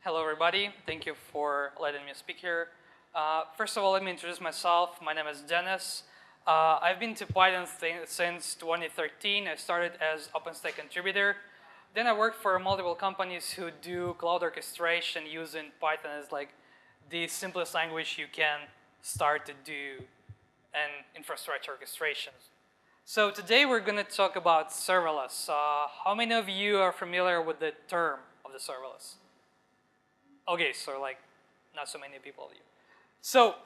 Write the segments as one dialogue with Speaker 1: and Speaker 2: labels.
Speaker 1: Hello, everybody. Thank you for letting me speak here. First of all, let me introduce myself. My name is Dennis. I've been to Python since 2013. I started as OpenStack contributor. Then I worked for multiple companies who do cloud orchestration using Python as like the simplest language you can start to do an infrastructure orchestration. So today we're going to talk about serverless. How many of you are familiar with the term of the serverless? Okay, so like not so many people of you. So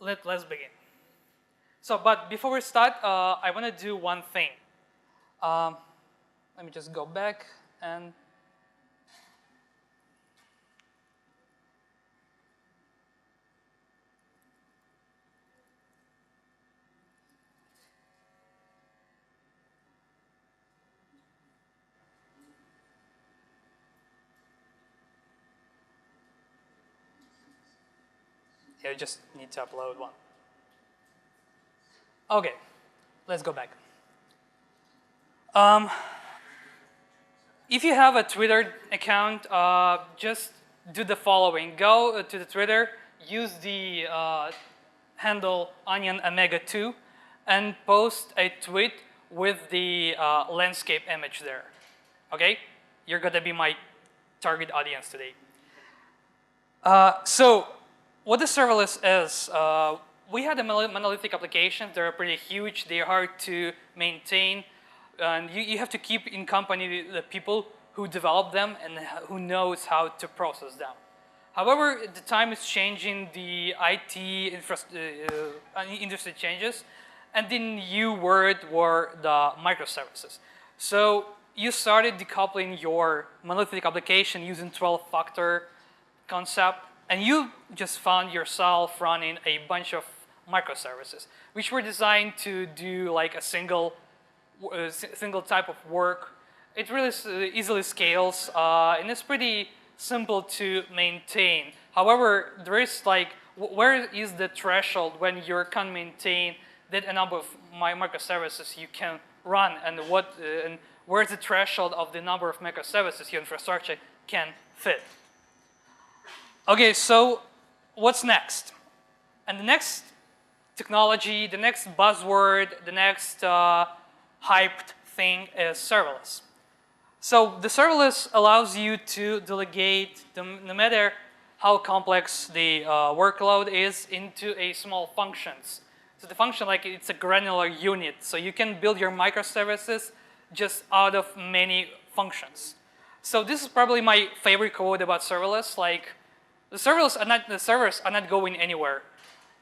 Speaker 1: let's begin. So, but before we start, I want to do one thing. Let me just go back and yeah, you just need to upload one. Okay, let's go back. If you have a Twitter account, just do the following. Go to the Twitter, use the handle onionomega2, and post a tweet with the landscape image there. Okay? You're going to be my target audience today. So what the serverless is, we had a monolithic applications. They're pretty huge. They're hard to maintain. And you have to keep in company the people who develop them and who knows how to process them. However, the time is changing. The IT industry changes. And the new word were the microservices. So you started decoupling your monolithic application using 12-factor concept. And you just found yourself running a bunch of microservices, which were designed to do like a single type of work. It really easily scales, and it's pretty simple to maintain. However, there is like, where is the threshold when you can maintain that a number of microservices you can run, and where's the threshold of the number of microservices your infrastructure can fit? Okay, so what's next? And the next technology, the next buzzword, the next hyped thing is serverless. So the serverless allows you to delegate, no matter how complex the workload is, into a small functions. So the function, like it's a granular unit. So you can build your microservices just out of many functions. So this is probably my favorite quote about serverless. Like, the servers are not going anywhere.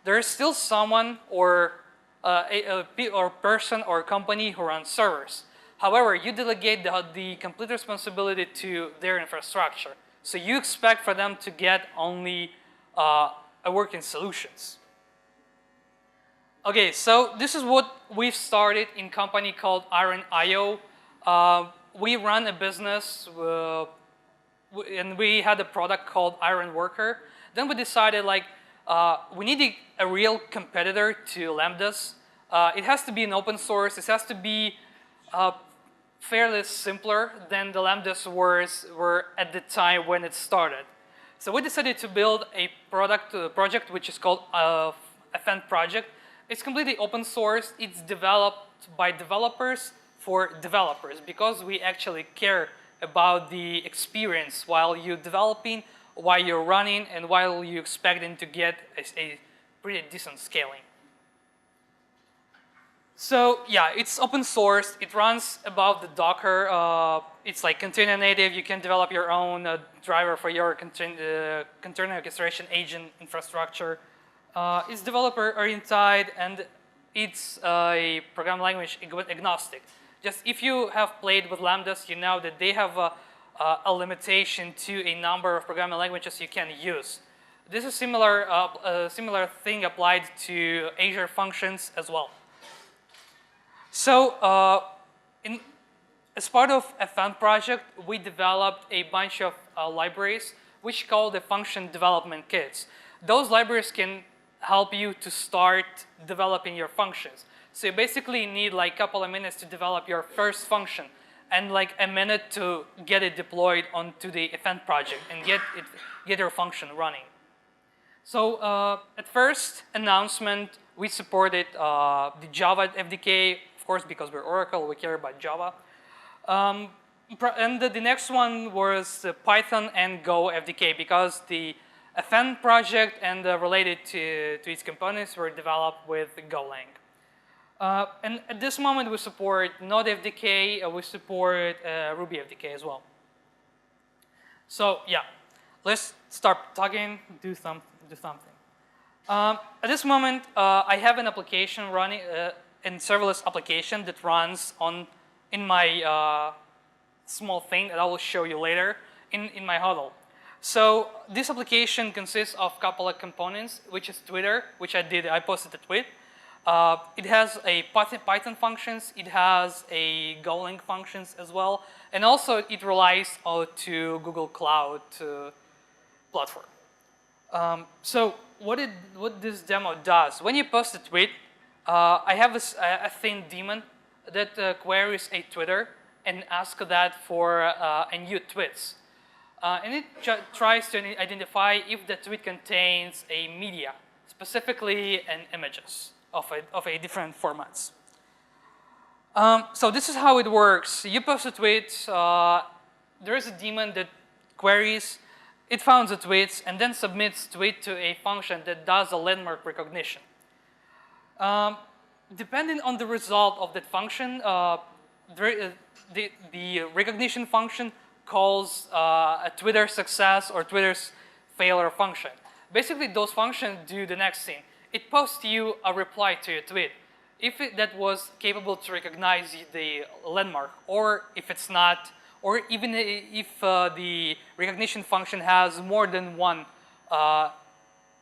Speaker 1: There is still someone or a person or company who runs servers. However, you delegate the complete responsibility to their infrastructure. So you expect for them to get only a working solutions. Okay, so this is what we've started in a company called Iron.io. We run a business and we had a product called Iron Worker. Then we decided like we need a real competitor to Lambdas. It has to be an open source. It has to be fairly simpler than the Lambdas were at the time when it started. So we decided to build a project which is called FN project. It's completely open source. It's developed by developers for developers because we actually care about the experience while you're developing, while you're running, and while you're expecting to get a pretty decent scaling. So yeah, it's open source. It runs above the Docker. It's like container native. You can develop your own driver for your container orchestration agent infrastructure. It's developer oriented and it's a programming language agnostic. Just if you have played with Lambdas, you know that they have a limitation to a number of programming languages you can use. This is a similar thing applied to Azure functions as well. So as part of a FN project, we developed a bunch of libraries which called the function development kits. Those libraries can help you to start developing your functions. So you basically need like a couple of minutes to develop your first function. and like a minute to get it deployed onto the event project and get your function running. So at first announcement, we supported the Java FDK, of course, because we're Oracle, we care about Java. And the next one was the Python and Go FDK, because the FN project and related to its components were developed with Golang. And at this moment, we support Node FDK, we support Ruby FDK as well. So yeah, let's start talking, do something. At this moment, I have an application running, a serverless application that runs in my small thing that I will show you later in my huddle. So this application consists of a couple of components, which is Twitter, which I posted a tweet. It has a Python functions, it has a Golang functions as well, and also it relies to Google Cloud platform. So what this demo does, when you post a tweet, I have a thin daemon that queries a Twitter and asks that for a new tweets. And it tries to identify if the tweet contains a media, specifically an images of a different formats. So this is how it works. You post a tweet, there is a daemon that queries, it finds the tweets, and then submits tweet to a function that does a landmark recognition. Depending on the result of that function, the recognition function calls a Twitter success or Twitter's failure function. Basically, those functions do the next thing. It posts you a reply to your tweet. If that was capable to recognize the landmark, or if it's not, or even if the recognition function has more than one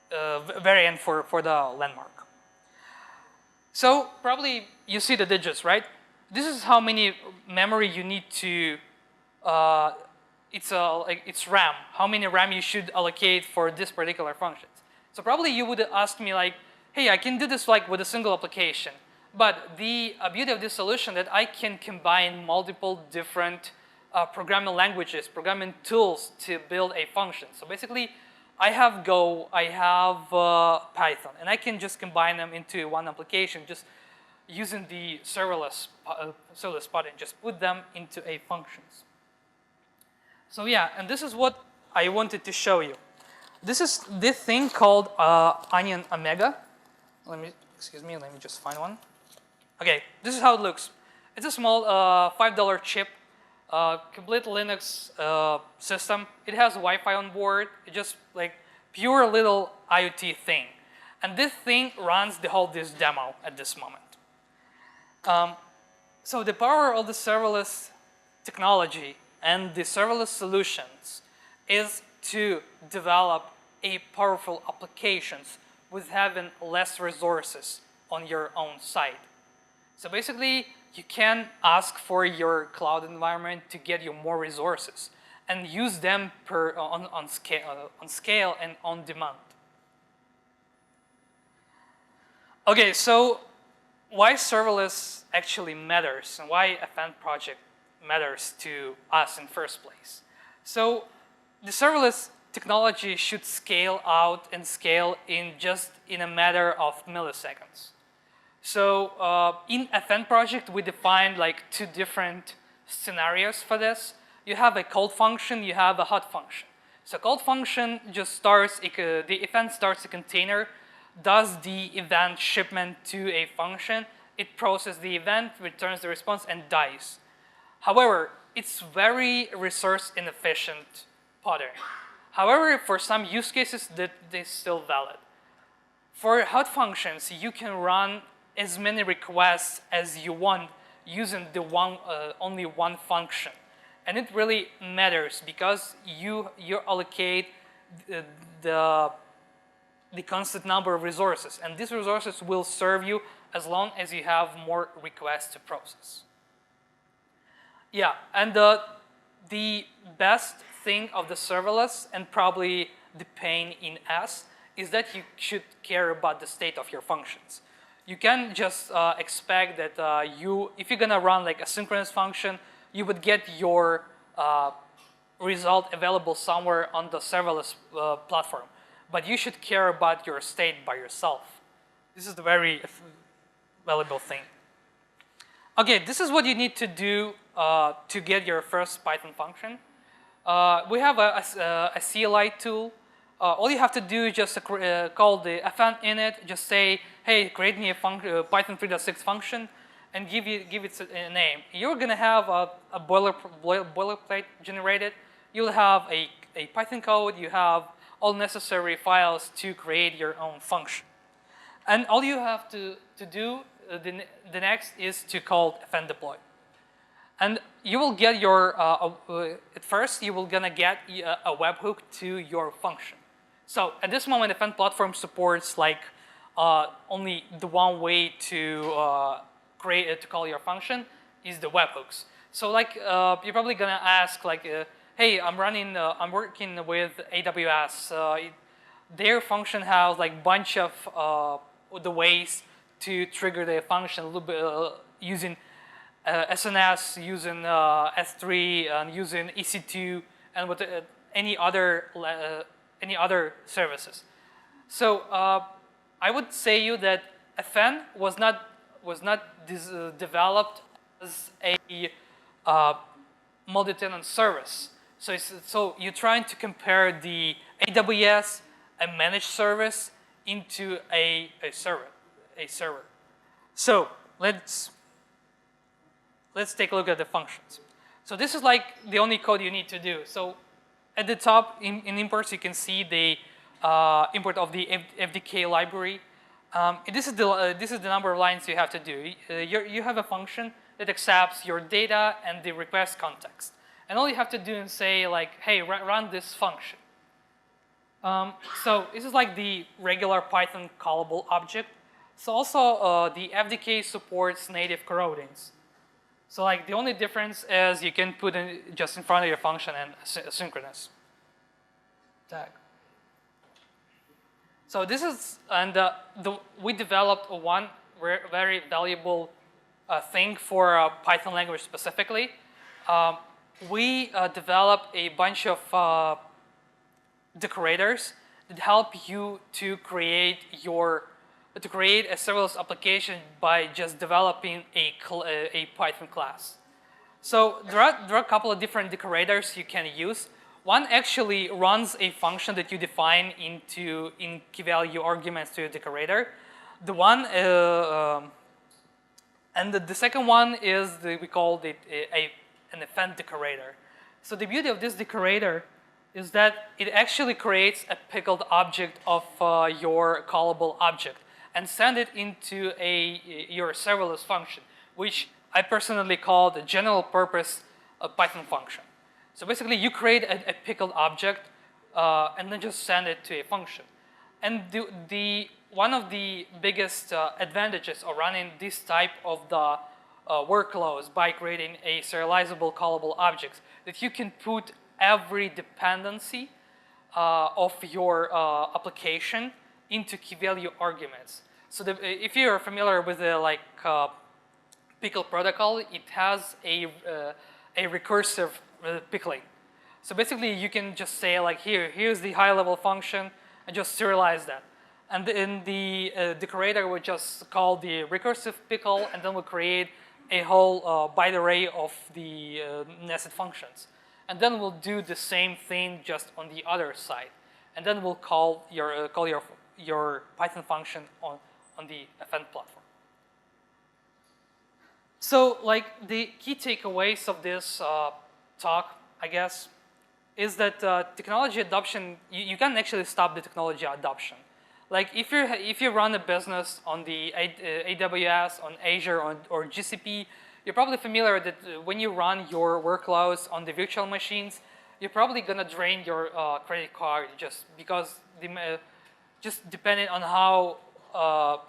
Speaker 1: variant for the landmark. So probably you see the digits, right? This is how many memory you need to, it's RAM, how many RAM you should allocate for this particular function. So probably you would ask me like, hey, I can do this like with a single application. But the beauty of this solution that I can combine multiple different programming languages, programming tools to build a function. So basically, I have Go, I have Python, and I can just combine them into one application, just using the serverless part and just put them into a functions. So yeah, and this is what I wanted to show you. This is this thing called Onion Omega. Excuse me, let me just find one. Okay, this is how it looks. It's a small $5 chip, complete Linux system. It has Wi-Fi on board. It's just like pure little IoT thing. And this thing runs this demo at this moment. So the power of the serverless technology and the serverless solutions is to develop a powerful applications with having less resources on your own site. So basically, you can ask for your cloud environment to get you more resources and use them on scale and on demand. Okay, so why serverless actually matters and why a fan project matters to us in first place. So the serverless technology should scale out and scale in a matter of milliseconds. So in a fan project, we defined like two different scenarios for this. You have a cold function, you have a hot function. So cold function just starts, the event starts a container, does the event shipment to a function, it processes the event, returns the response, and dies. However, it's very resource inefficient pattern. However, for some use cases, that is still valid. For hot functions, you can run as many requests as you want using the only one function. And it really matters because you allocate the constant number of resources. And these resources will serve you as long as you have more requests to process. Yeah, and the best thing of the serverless, and probably the pain in S, is that you should care about the state of your functions. You can just expect that if you're gonna run like a synchronous function you would get your result available somewhere on the serverless platform. But you should care about your state by yourself. This is the very valuable thing. Okay, this is what you need to do to get your first Python function. We have a CLI tool. All you have to do is just call the fn init, just say, hey, create me a Python 3.6 function, and give it a name. You're going to have a boilerplate generated. You'll have a Python code. You have all necessary files to create your own function. And all you have to do the next is to call fn deploy. And you will get your, at first, you will gonna get a webhook to your function. So at this moment, fn platform supports like only the one way to call your function is the webhooks. So like you're probably gonna ask like, hey, I'm working with AWS. Their function has like bunch of the ways to trigger the function a little bit using SNS, using S3, and using EC2, and with any other services. So I would say you that fn was not developed as a multi-tenant service. So you're trying to compare the AWS, a managed service, into a server. So let's take a look at the functions. So this is like the only code you need to do. So at the top in imports, you can see the import of the FDK library. This is the number of lines you have to do. You have a function that accepts your data and the request context. And all you have to do is say like, hey, run this function. So this is like the regular Python callable object. So also the FDK supports native coroutines. So like the only difference is you can put it just in front of your function and asynchronous tag. So this is, and we developed one very valuable thing for Python language specifically. We developed a bunch of decorators that help you to create a serverless application by just developing a Python class. So there are a couple of different decorators you can use. One actually runs a function that you define in key value arguments to your decorator. The one and the second one is we call it an event decorator. So the beauty of this decorator is that it actually creates a pickled object of your callable object and send it into your serverless function, which I personally call the general purpose Python function. So basically, you create a pickled object and then just send it to a function. And one of the biggest advantages of running this type of the workloads by creating a serializable callable objects that you can put every dependency of your application into key value arguments. So if you're familiar with the pickle protocol, it has a recursive pickling. So basically, you can just say like here's the high-level function, and just serialize that. And then the decorator would just call the recursive pickle, and then we'll create a whole byte array of the nested functions. And then we'll do the same thing just on the other side. And then we'll call your Python function on the fn platform. So like the key takeaways of this talk, I guess, is that technology adoption, you can't actually stop the technology adoption. Like if you run a business on the AWS, on Azure, or GCP, you're probably familiar that when you run your workloads on the virtual machines, you're probably gonna drain your credit card just because just depending on how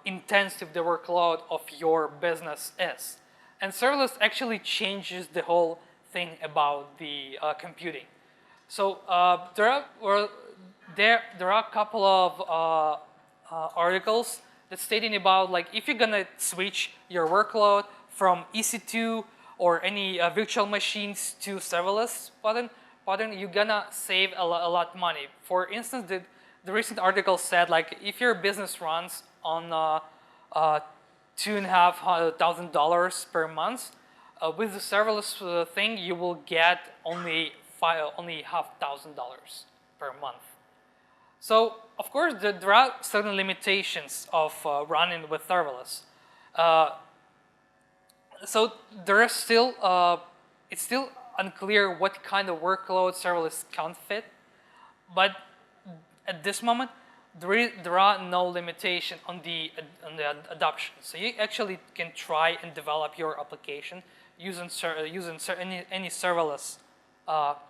Speaker 1: intensive the workload of your business is. And serverless actually changes the whole thing about the computing. So there are a couple of articles that's stating about like if you're gonna switch your workload from EC2 or any virtual machines to serverless pattern, you're gonna save a lot of money. For instance, the recent article said, like, if your business runs on $2,500 per month, with the serverless thing, you will get only $5,500 per month. So, of course, there are certain limitations of running with serverless. So there are still, it's still unclear what kind of workload serverless can fit, but at this moment, there are no limitation on the adoption. So you actually can try and develop your application using any serverless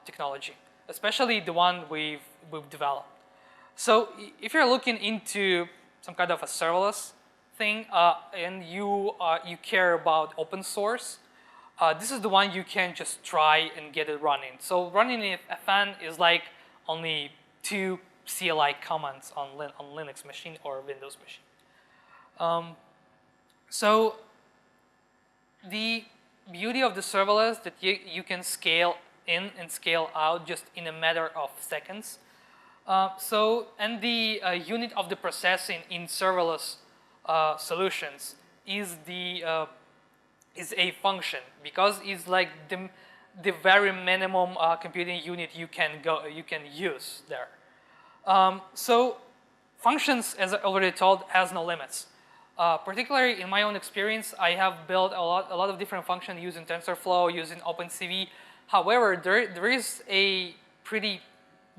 Speaker 1: technology, especially the one we've developed. So if you're looking into some kind of a serverless thing and you care about open source, this is the one you can just try and get it running. So running in FN is like only 2 CLI commands on Linux machine or Windows machine. So the beauty of the serverless that you can scale in and scale out just in a matter of seconds. And the unit of the processing in serverless solutions is a function, because it's like the very minimum computing unit you can use there. So functions, as I already told, has no limits. Particularly in my own experience, I have built a lot of different functions using TensorFlow, using OpenCV. However, there is a pretty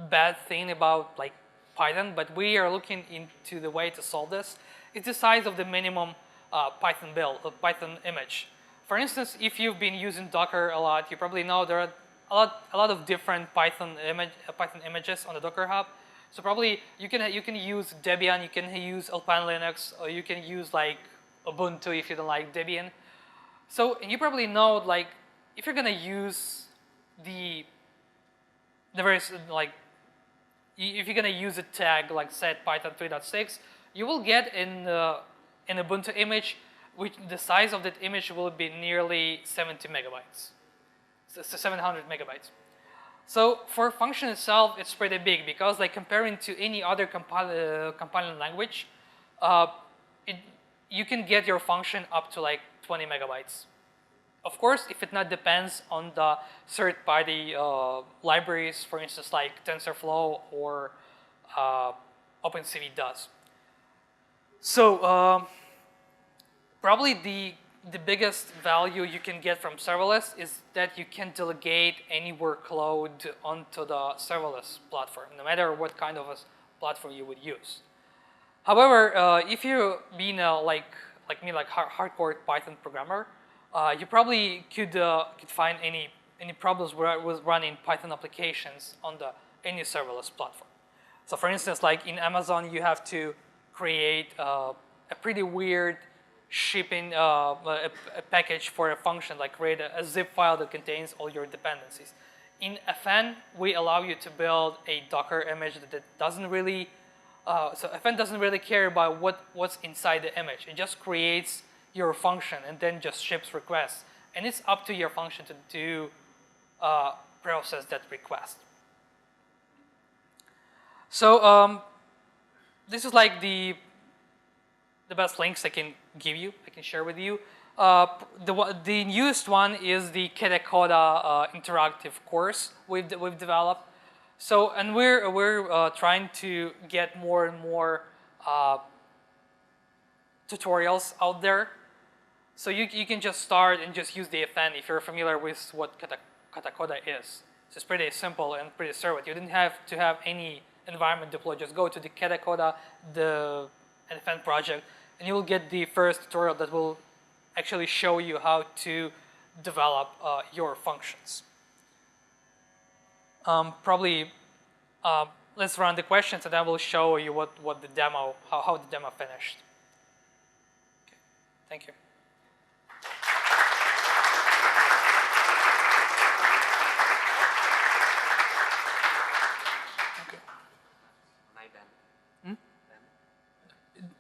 Speaker 1: bad thing about like Python, but we are looking into the way to solve this. It's the size of the minimum Python Python image. For instance, if you've been using Docker a lot, you probably know there are a lot of different Python images on the Docker Hub. So probably you can use Debian, you can use Alpine Linux, or you can use like Ubuntu if you don't like Debian. So, and you probably know, like, if you're gonna use the various, like, if you're gonna use a tag like set Python 3.6, you will get in an Ubuntu image, which the size of that image will be nearly 70 megabytes, so 700 megabytes. So for function itself, it's pretty big, because like comparing to any other compiling language, you can get your function up to like 20 megabytes. Of course, if it not depends on the third-party libraries, for instance, like TensorFlow or OpenCV does. So probably the biggest value you can get from serverless is that you can delegate any workload onto the serverless platform, no matter what kind of a platform you would use. However, if you being like me, like hardcore Python programmer, you probably could find any problems with running Python applications on any serverless platform. So for instance, like in Amazon, you have to create a pretty weird shipping a package for a function, like create a zip file that contains all your dependencies. In FN, we allow you to build a Docker image that doesn't really, so FN doesn't really care about what's inside the image. It just creates your function and then just ships requests. And it's up to your function to process that request. So this is like the best links I can give you, I can share with you. The newest one is the Katacoda interactive course we've developed. So, and we're trying to get more and more tutorials out there. So you can just start and just use the FN if you're familiar with what Katacoda is. So it's pretty simple and pretty straightforward. You didn't have to have any environment deployed. Just go to the Katacoda, the FN project, and you will get the first tutorial that will actually show you how to develop your functions. Probably let's run the questions, and I will show you what the demo, how the demo finished. Okay. Thank you.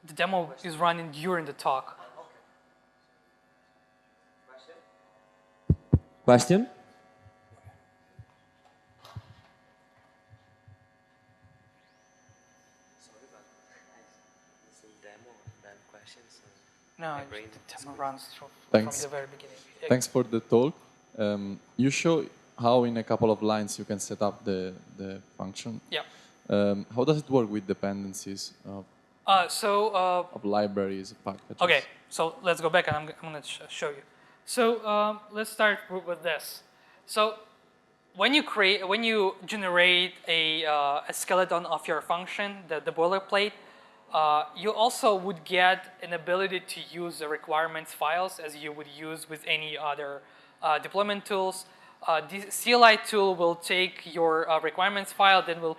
Speaker 1: The demo is running during the talk.
Speaker 2: Okay. Question? Question?
Speaker 1: No, the demo runs from
Speaker 3: Thanks.
Speaker 1: the very beginning.
Speaker 3: Thanks for the talk. You show how in a couple of lines you can set up the function.
Speaker 1: Yeah.
Speaker 3: How does it work with dependencies of libraries, packages?
Speaker 1: Okay, so let's go back and I'm going to show you. So let's start with this. So when you generate a skeleton of your function, the boilerplate, you also would get an ability to use the requirements files as you would use with any other deployment tools. The CLI tool will take your requirements file, then will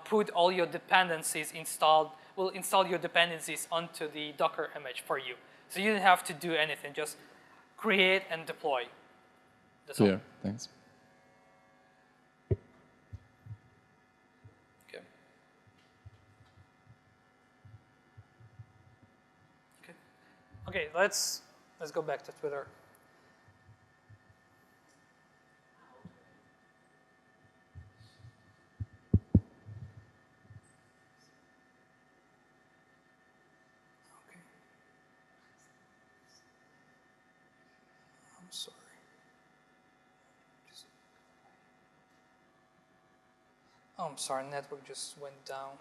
Speaker 1: put all your dependencies installed. Will install your dependencies onto the Docker image for you. So you don't have to do anything, just create and deploy. That's
Speaker 3: Clear,
Speaker 1: all.
Speaker 3: thanks.
Speaker 1: Okay. Okay, let's go back to Twitter. Okay. I'm sorry. Oh, I'm sorry, network just went down.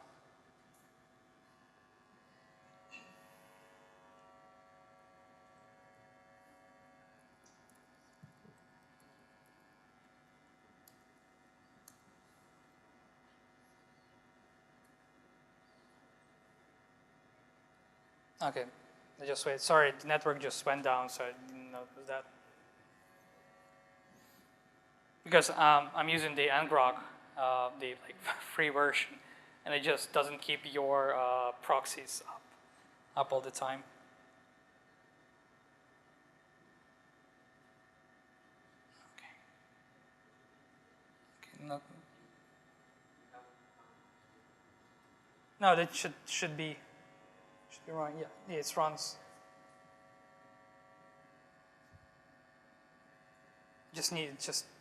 Speaker 1: Okay, I just wait. Sorry, the network just went down, so I didn't notice that. Because I'm using the ngrok, the free version, and it just doesn't keep your proxies up all the time. Okay. Okay, no, that should be running. Yeah, it runs. Just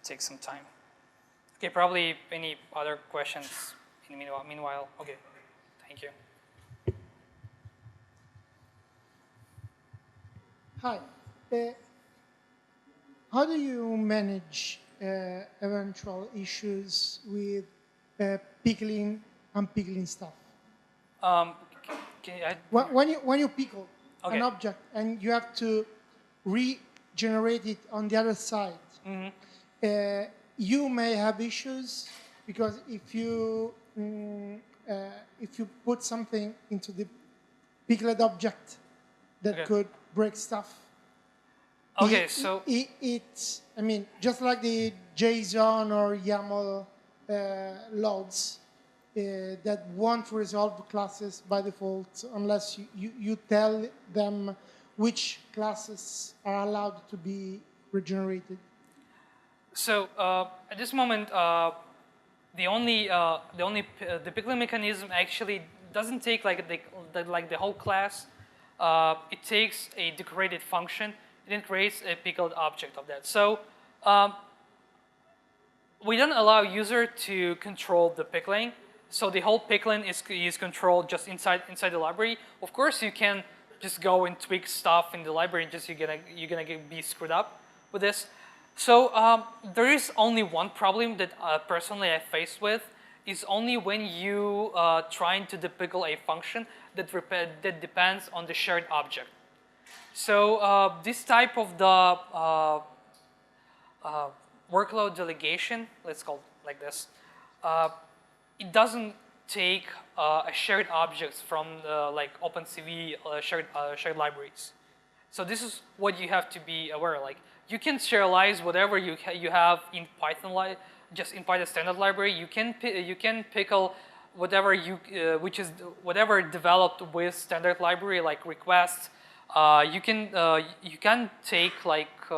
Speaker 1: take some time. Okay, probably any other questions in the meanwhile? Okay, thank you.
Speaker 4: Hi. How do you manage eventual issues with pickling, unpickling stuff? When you pickle an object and you have to regenerate it on the other side, you may have issues because if you put something into the pickled object that could break stuff.
Speaker 1: Okay,
Speaker 4: I mean, just like the JSON or YAML loads that won't resolve classes by default unless you tell them which classes are allowed to be regenerated.
Speaker 1: So at this moment, the pickling mechanism actually doesn't take like the whole class. It takes a decorated function and it creates a pickled object of that. So we don't allow user to control the pickling. So the whole pickling is controlled just inside the library. Of course, you can just go and tweak stuff in the library and just you're gonna be screwed up with this. So there is only one problem that personally I faced with is only when you trying to depickle a function that depends on the shared object. So this type of the workload delegation, let's call it like this, it doesn't take a shared objects from like OpenCV shared libraries. So this is what you have to be aware of. Like you can serialize whatever you have in Python, just in Python standard library. You can pickle whatever which is whatever developed with standard library like requests. You can take like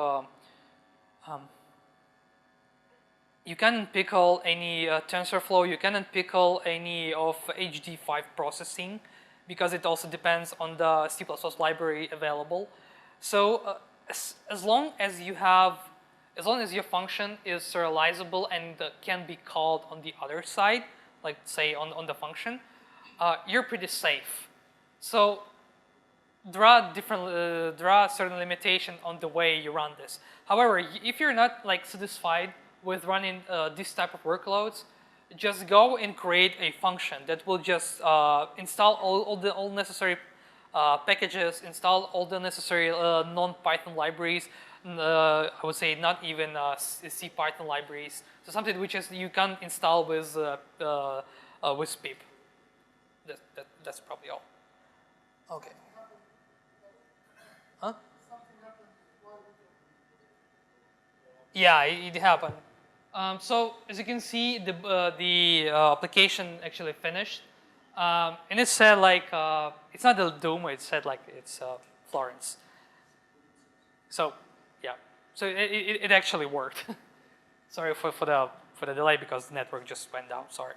Speaker 1: you can pickle any TensorFlow. You cannot pickle any of HD5 processing because it also depends on the C++ library available. So as long as you have as long as your function is serializable and can be called on the other side, like say on the function, you're pretty safe. So there are certain limitations on the way you run this. However, if you're not like satisfied with running this type of workloads, just go and create a function that will just install all necessary packages, install all the necessary non-Python libraries. I would say not even C Python libraries. So something which is you can install with pip. That's probably all. Okay. Huh? Yeah, it happened. So as you can see, the application actually finished, and it said like it's not the Doom. It said like it's Florence. So yeah, so it actually worked. Sorry for the delay because the network just went down. Sorry.